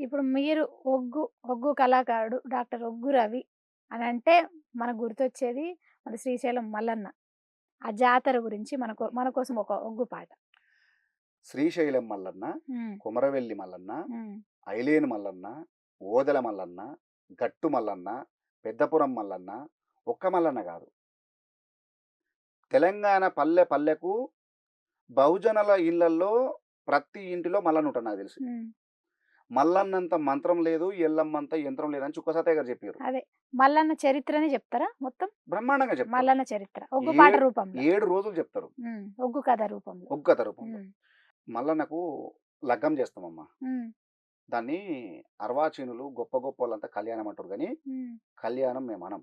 ఇప్పుడు మీరు ఒగ్గు, ఒగ్గు కళాకారుడు డాక్టర్ ఒగ్గు రవి అనంటే మనకు గుర్తొచ్చేది మన శ్రీశైలం మల్లన్న. ఆ జాతర గురించి మన కోసం ఒక ఒగ్గు పాట. శ్రీశైలం మల్లన్న, హ్మ్. కుమరవెల్లి మల్లన్న, హ్మ్. ఐలేను మల్లన్న, ఓదెల మల్లన్న, గట్టు మల్లన్న, పెద్దపురం మల్లన్న, ఒక్క మల్లన్న గాదు. తెలంగాణ పల్లె పల్లెకు బహుజనుల ఇళ్లల్లో ప్రతి ఇంటిలో మల్లన్నుంటాడు నాకు తెలిసి. హ్మ్. మల్లన్నంత మంత్రం లేదు, ఎల్లమ్మంత యంత్రం లేదని చుక్క సత్తయ్య గారు చెప్పిర్రు. అదే మల్లన్న చరిత్రనే చెప్తారా మొత్తం? బ్రహ్మాండంగా చెప్తారు. మల్లన్న చరిత్ర. ఒగ్గు ఏ పాట రూపంలో. 7 రోజులు చెప్తారు. ఒగ్గు కథ రూపంలో. ఒగ్గత రూపంలో. హ్మ్. మల్లన్నకు లగ్గం చేస్తామమ్మా. హ్మ్. దాన్ని అర్వాచీనులు గొప్ప గొప్పోళ్ళంతా కళ్యాణం అంటారు గానీ, హ్మ్. కళ్యాణం మేమనం.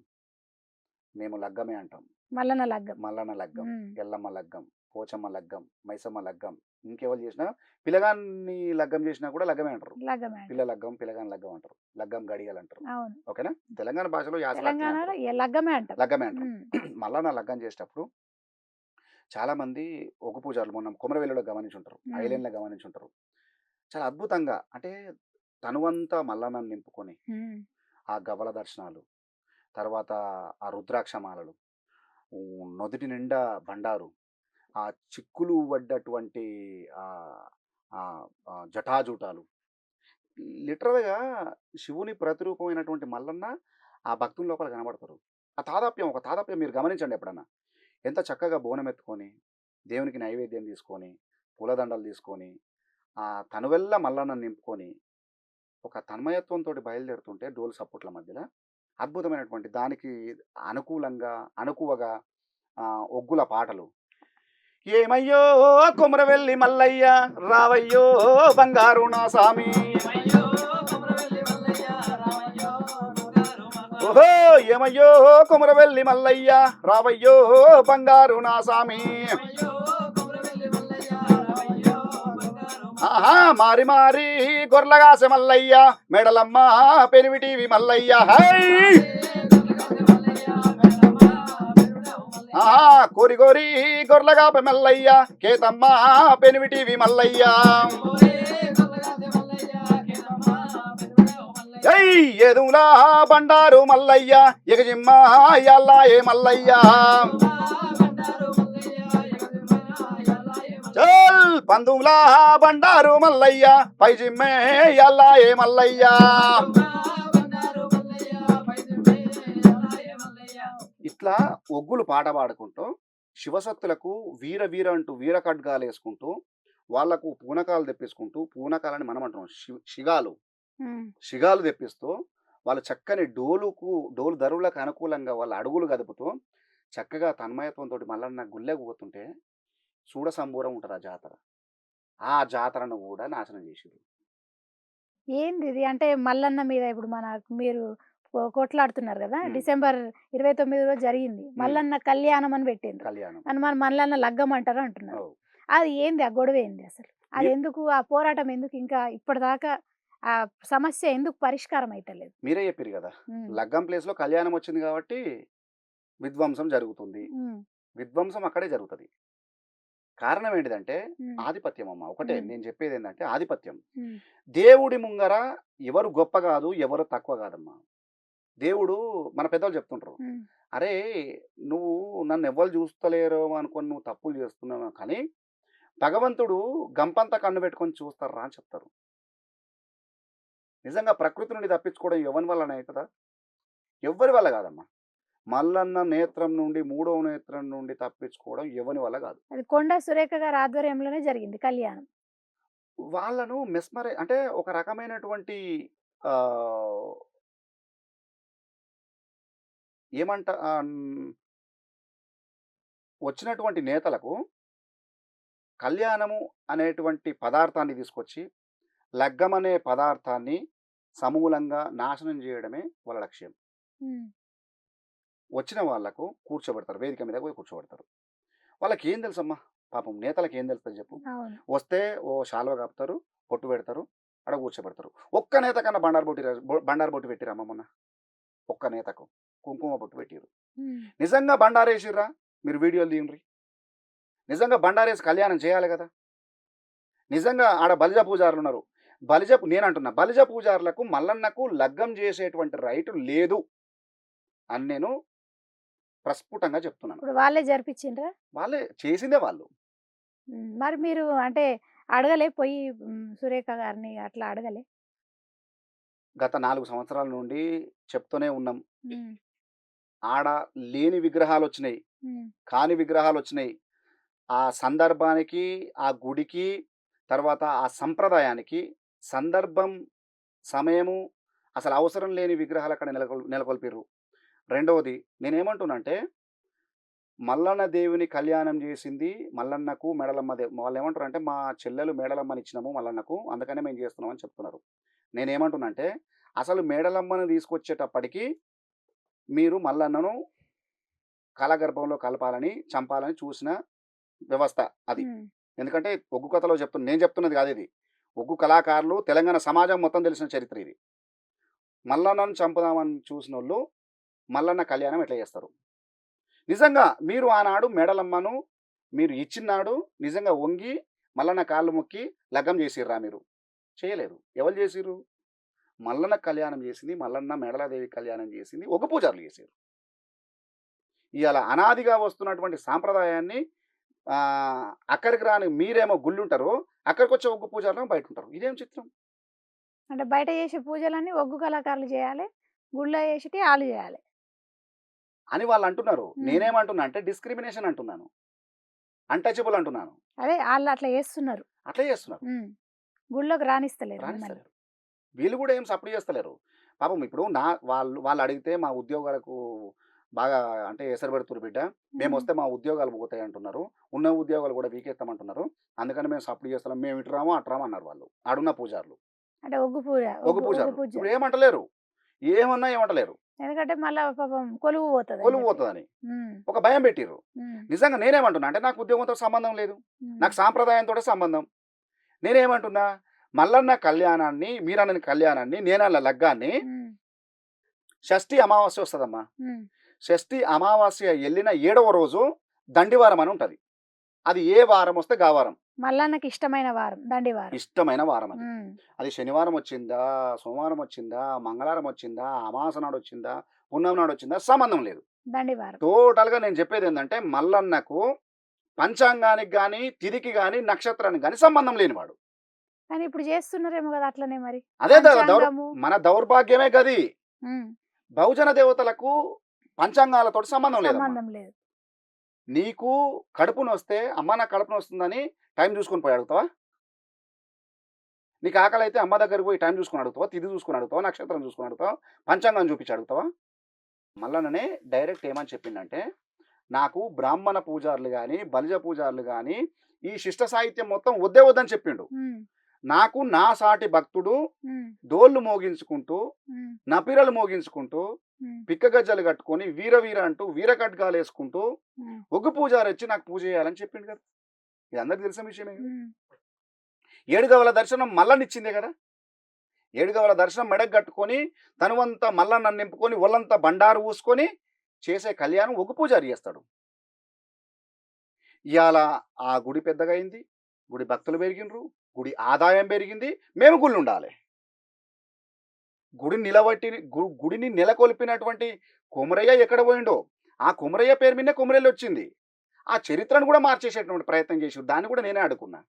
మేము లగ్గమే అంటాం. మల్లన్న లగ్గం. మల్లన్న లగ్గం, హ్మ్. ఎల్లమ్మ లగ్గం, పోచమ్మ లగ్గం, మైసమ్మ లగ్గం, ఇంకెవరు చేసినా పిల్లగాన్ని లగ్గం చేసినా కూడా లగ్గమే అంటారు. లగ్గమే పిల్ల అంటారు. లగ్గం, పిల్లగాని లగ్గం అంటారు. లగ్గం గడియలంటారు. అవును. ఓకేనా? తెలంగాణ భాషలో యాసలో అట్లనే తెలంగాణలో అంటారు. లగ్గమే అంటాం. లగ్గమే అంటారు. హ్మ్. మల్లన్న లగ్గం చేసేటప్పుడు చాలామంది ఒగ్గు పూజారులు మొన్న కొమరవెల్లిలో గమనించుంటారు. హ్మ్. ఐలేన్‌లో గమనించుంటారు. చాలా అద్భుతంగా అంటే తనువంతా మల్లన్నని నింపుకొని, హ్మ్. ఆ గవ్వల దర్శనాలు, తర్వాత ఆ రుద్రాక్షమాలలు, నుదిటి నిండా బండారు, ఆ చిక్కులు పడ్డటువంటి ఆహ్, ఆహ్, జటాజూటాలు. లిటరల్‌గా శివుని ప్రతిరూపమైనటువంటి మల్లన్న ఆ భక్తుల లోపల కనబడతారు. ఒక తాదాప్యం మీరు గమనించండి ఎప్పుడన్నా. ఎంత చక్కగా బోనమెత్తుకొని, దేవునికి నైవేద్యం తీసుకొని, పూలదండలు తీసుకొని, ఆ తనువెల్ల మల్లన్నని నింపుకొని, ఒక తన్మయత్వంతోటి బయలుదేరుతుంటే డోలు సప్పుట్ల మధ్యల అద్భుతమైనటువంటి దానికి అనుకూలంగా, అణకువగా ఒగ్గుల పాటలు. ఏమయ్యో కొమరవెల్లి మల్లయ్య రావయ్యో బంగారు నా సామి. ఏమయ్యో కొమరవెల్లి మల్లయ్య రామయ్యో బంగారు మా ఓహో! స్వామి. ఏమయ్యో కొమరవెల్లి మల్లయ్య రావయ్యో బంగారు నా సామి. ఏమయ్యో కొమరవెల్లి మల్లయ్య రామయ్యో బంగారు మా ఆహా! మారి మారి గొర్లగాసె మల్లయ్య మెడలమ్మ పెనివిటివి మల్లయ్య హై! స్వామి. మల్లయ్య మేడమ్మ పెరుడవు మల్లయ్య. ఆహా! కోరి కోరి గొర్లగాపె మల్లయ్య కేతమ్మ పెనివిటివి మల్లయ్య. ఓరే కొల్లగాసె మల్లయ్య కేతమ్మ పెరుడవు మల్లయ్య. జై ఎదులా బండారు మల్లయ్య ఎగజిమ్మ యల్లాయే మల్లయ్య. ఎదురా బండారు మల్లయ్య ఎగదిమా ఎల్లాయే మల్లయ్య. చల్ పందులా బండారు మల్లయ్య పైజిమ్మే యల్లాయే మల్లయ్య. ఎదురా బండారు మల్లయ్య పైదిమే ఎల్లాయే మల్లయ్య. ఇట్లా ఒగ్గులు పాట పాడుకుంటూ శివసత్తులకు వీర వీర అంటూ వీర ఖడ్గాలు వేసుకుంటూ వాళ్ళకు పూనకాలు తెప్పించుకుంటూ పూనకాలని మనం అంటున్నాం షిగాలు హ్మ్. షిగాలు తెప్పిస్తూ వాళ్ళు చక్కని డోలు దరువులకు అనుకూలంగా వాళ్ళ అడుగులు గదుపుతూ చక్కగా తన్మయత్వంతో మల్లన్న గుళ్ళకు పోతుంటే చూడ సంబూరం ఉంటుంది ఆ జాతర. ఆ జాతరను కూడా నాశనం చేసిర్రు. ఏందిది? అంటే మల్లన్న మీద ఇప్పుడు మీరు కొట్లాడుతున్నారు గదా! హ్మ్. డిసెంబర్ 29 రోజు జరిగింది. హ్మ్. మల్లన్న కళ్యాణం అని పెట్టిండ్రు. కళ్యాణం. కానీ మన మల్లన్న లగ్గం అంటారు అంటున్నారు. అవు. అది ఏంది? ఆ గొడవ ఏంది అసలు? మీ అదెందుకు ఆ పోరాటం ఎందుకు ఇంకా ఇప్పటిదాకా ఆ సమస్య ఎందుకు పరిష్కారం అయితలేదు? మీరే చెప్పిర్రు కదా! హ్మ్. లగ్గం ప్లేస్‌లో కళ్యాణం వచ్చింది కాబట్టి విధ్వంసం జరుగుతుంది. హ్మ్. విధ్వంసం అక్కడే జరుగుతది. కారణం ఏంటిదంటే హ్మ్. ఆధిపత్యం అమ్మ. ఒకటే హ్మ్. నేను చెప్పేదేందంటే ఆధిపత్యం. హ్మ్. దేవుడి ముంగర ఎవరు గొప్ప గాదు, ఎవరు తక్కువ గాదమ్మా. దేవుడు మన పెద్దోళ్ళు చెప్తుంటరు. హ్మ్. "అరేయ్! నువ్వు నన్నెవ్వలు చూస్తలేరో అనుకోని నువ్వు తప్పులు చేస్తున్నావు కానీ, భగవంతుడు గంపంత కన్ను పెట్టుకొని చూస్తార్రా" అని చెప్తారు. నిజంగా ప్రకృతి నుండి తప్పించుకోవడం ఎవని వల్లన అయితదా? ఎవ్వరి వల్ల గాదమ్మా. మల్లన్న నేత్రం నుండి, మూడవ నేత్రం నుండి తప్పించుకోవడం ఎవని వల్ల గాదు. అది కొండా సురేఖ గారి ఆధ్వర్యంలోనే జరిగింది కళ్యాణం. వాళ్ళను అంటే ఒక రకమైనటువంటి ఆహ్, హ్మ్, వచ్చినటువంటి నేతలకు కళ్యాణము అనేటువంటి పదార్థాన్ని తీసుకొచ్చి, లగ్గం అనే పదార్థాన్ని సమూలంగా నాశనం జేయడమే వాళ్ళ లక్ష్యం. హ్మ్. వచ్చిన వాళ్ళకు కూర్చోబెడతారు. వేదిక మీద పోయి కూర్చోబెడతారు. వాళ్ళకేం తెలుసమ్మా? పాపం నేతలకేం తెలుస్తది జెప్పు? అవును. వస్తే ఓ శాలువ కప్పుతారు, బొట్టు పెడతారు, ఆడ కూర్చోబెడతారు. ఒక్క నేత కన్నా బండారు బొట్టు పెట్టిర్రమ్మా మొన్న? ఒక్క నేతకు. కుంకుమ బొట్టు పెట్టిర్రు. హ్మ్. నిజంగా బండారేసిర్రా? మీరు వీడియోలు తీయండ్రి. నిజంగా బండారేసి కళ్యాణం చేయాలి గదా! నిజంగా ఆడ బలిజ పూజారులున్నారు. బలిజ పూజారులకు మల్లన్నకు లగ్గం చేసేటువంటి రైట్ లేదు అని నేను ప్రస్ఫుటంగా చెప్తున్నాను. ఇప్పుడు వాళ్ళే జరిపించిండ్రా? వాళ్ళే చేసిందే వాళ్ళు. మరి మీరు అంటే అడగలే పోయి సురేఖ గారిని అట్లా అడగలే? గత 4 సంవత్సరాల నుండి చెప్తూనే ఉన్నాం. హ్మ్. ఆడ లేని విగ్రహాలొచ్చినాయి. హ్మ్. కాని విగ్రహాలొచ్చినాయి. ఆ సందర్భానికి, ఆ గుడికి, తర్వాత ఆ సంప్రదాయానికి సందర్భం, సమయము అసలు అవసరం లేని విగ్రహాలు అక్కడ నెలకొల్పిర్రు. రెండవది నేనేమంటున్నానంటే, మల్లన్న దేవుని కళ్యాణం చేసింది మల్లన్నకు, మేడలమ్మ వాళ్ళేమంటారంటే, మా చెల్లెలు మేడలమ్మనిచ్చినాము మల్లన్నకు, అందుకనే మేము చేస్తున్నాం అని చెప్తున్నారు. నేనేమంటున్నానంటే, అసలు మేడలమ్మను తీసుకొచ్చేటప్పటికి మీరు మల్లన్నను కాలగర్భంలో కలపాలని, చంపాలని చూసిన వ్యవస్థ అది. హ్మ్. ఎందుకంటే ఒగ్గు కథలో నేను చెప్తున్నది కాదు ఇది. ఒగ్గు కళాకారులు, తెలంగాణ సమాజం మొత్తం తెలిసిన చరిత్ర ఇది. మల్లన్నను చంపుదామని చూసినోళ్ళు మల్లన్న కళ్యాణం ఎట్లా చేస్తారు? నిజంగా మీరు ఆనాడు మేడలమ్మను మీరు ఇచ్చినాడు నిజంగా వంగి మల్లన్న కాళ్ళు మొక్కి లగ్గం చేసిర్రా మీరు? చేయలేదు. ఎవరు చేసిర్రు? మల్లన్న కళ్యాణం చేసింది, మల్లన్న మేడలాదేవి కళ్యాణం చేసింది ఒగ్గు పూజారులు చేసారు. ఇవాళ అనాదిగా వస్తున్నటువంటి సాంప్రదాయాన్ని అక్కడికి రాని మీరేమో గుళ్ళుంటారు, అక్కడికి వచ్చే ఒగ్గు పూజారులు బయట ఉంటారు. ఇదేం చిత్రం? అంటే బయట చేసే పూజలన్నీ ఒగ్గు కళాకారులు చేయాలి, గుళ్ళో చేసేటి ఆళ్ళు చేయాలి అని వాళ్ళు అంటున్నారు. హ్మ్. నేనేమంటున్నా అంటే డిస్క్రిమినేషన్ అంటున్నాను, అన్టచబుల్ అంటున్నాను. అదే ఆళ్ళు అట్లా చేస్తున్నారు. అట్లా చేస్తున్నారు, గుళ్ళోకి రానిస్తలేరు మిమ్మల్ని. రాణిస్తలేరు. వీళ్ళు కూడా ఏం సపోర్ట్ చేస్తలేరు. పాపం ఇప్పుడు వాళ్ళు అడిగితే మా ఉద్యోగాలకు బాగా అంటే ఎసరు పెడుతున్నారు బిడ్డ, మేము వస్తే మా ఉద్యోగాలు పోతాయి అంటున్నారు, ఉన్న ఉద్యోగాలు కూడా వీకెత్తామంటున్నారు, అందుకని మేము సపోర్ట్ చేస్తున్నాం, మేము ఇటు రాము అటు రాము అన్నారు వాళ్ళు ఆడున్న పూజారులు. అంటే ఒగ్గు పూజ ఒగ్గు పూజారులు ఇప్పుడు ఏమంటలేరు, ఏమన్నా ఏమంటలేరు, ఎందుకంటే మళ్ళీ పాపం కొలువు పోతుంది కొలువు పోతుందని ఒక భయం పెట్టిర్రు. నిజంగా నేనేమంటున్నా అంటే నాకు ఉద్యోగంతో సంబంధం లేదు, నాకు సాంప్రదాయంతో సంబంధం. నేనేమంటున్నా, మల్లన్న కళ్యాణాన్ని, మీరన్న కళ్యాణాన్ని, నేనన్న లగ్గాన్ని షష్ఠి అమావాస్య వస్తుందమ్మా. షష్ఠి అమావాస్య వెళ్ళిన 7వ రోజు దండివారం అని ఉంటుంది. అది ఏ వారం వస్తే గా వారం మల్లన్నకి ఇష్టమైన వారం దండివారం. ఇష్టమైన వారం అది. అది శనివారం వచ్చిందా, సోమవారం వచ్చిందా, మంగళవారం వచ్చిందా, అమావాస నాడు వచ్చిందా, పున్నం నాడు వచ్చిందా, సంబంధం లేదు. దండివారం టోటల్గా నేను చెప్పేది ఏంటంటే, మల్లన్నకు పంచాంగానికి కానీ, తిథికి కానీ, నక్షత్రానికి కానీ సంబంధం లేనివాడు. కానీ ఇప్పుడు చేస్తున్నారేమో కదా అట్లనే మరి. అదే మన దౌర్భాగ్యమే గది. బహుజన దేవతలకు పంచాంగాలతో సంబంధం లేదు. నీకు కడుపును వస్తే అమ్మ నా కడుపును వస్తుందని టైం చూసుకొని పోయి అడుగుతావా? నీకు ఆకలి అయితే అమ్మ దగ్గరికి పోయి టైం చూసుకొని అడుగుతావా, తిథి చూసుకొని అడుగుతావా, నక్షత్రం చూసుకొని అడుగుతావా, పంచాంగం చూపించి అడుగుతావా? మల్లన్ననే డైరెక్ట్ ఏమని చెప్పిందంటే, నాకు బ్రాహ్మణ పూజారులు కానీ, బలిజ పూజారులు కానీ ఈ శిష్ట సాహిత్యం మొత్తం వద్దే వద్దని చెప్పిండు. నాకు నా సాటి భక్తుడు డోళ్ళు మోగించుకుంటూ, నపిరలు మోగించుకుంటూ, పిక్కగజ్జలు కట్టుకొని వీర వీర అంటూ వీర ఖడ్గాలు వేసుకుంటూ ఒగ్గు పూజారి వచ్చి నాకు పూజ చేయాలని చెప్పిండు కదా. ఇది అందరికి తెలిసిన విషయమే. 7 గవల దర్శనం మల్లనిచ్చిందే కదా. 7 గవల దర్శనం మెడకు కట్టుకొని తనువంతా మల్లన్న నింపుకొని ఒళ్ళంతా బండారు పూసుకొని చేసే కళ్యాణం ఒగ్గు పూజారి చేస్తాడు. ఇవాళ ఆ గుడి పెద్దగా అయింది, గుడి భక్తులు పెరిగినరు, గుడి ఆదాయం పెరిగింది, మేము గుళ్ళు ఉండాలి. గుడిని నెలకొల్పినటువంటి కొమరయ్య ఎక్కడ పోయిండో, ఆ కొమరయ్య పేరు మీదనే కొమరేలు వచ్చింది. ఆ చరిత్రను కూడా మార్చేసేటువంటి ప్రయత్నం చేసి దాన్ని కూడా నేనే అడుగున్నా.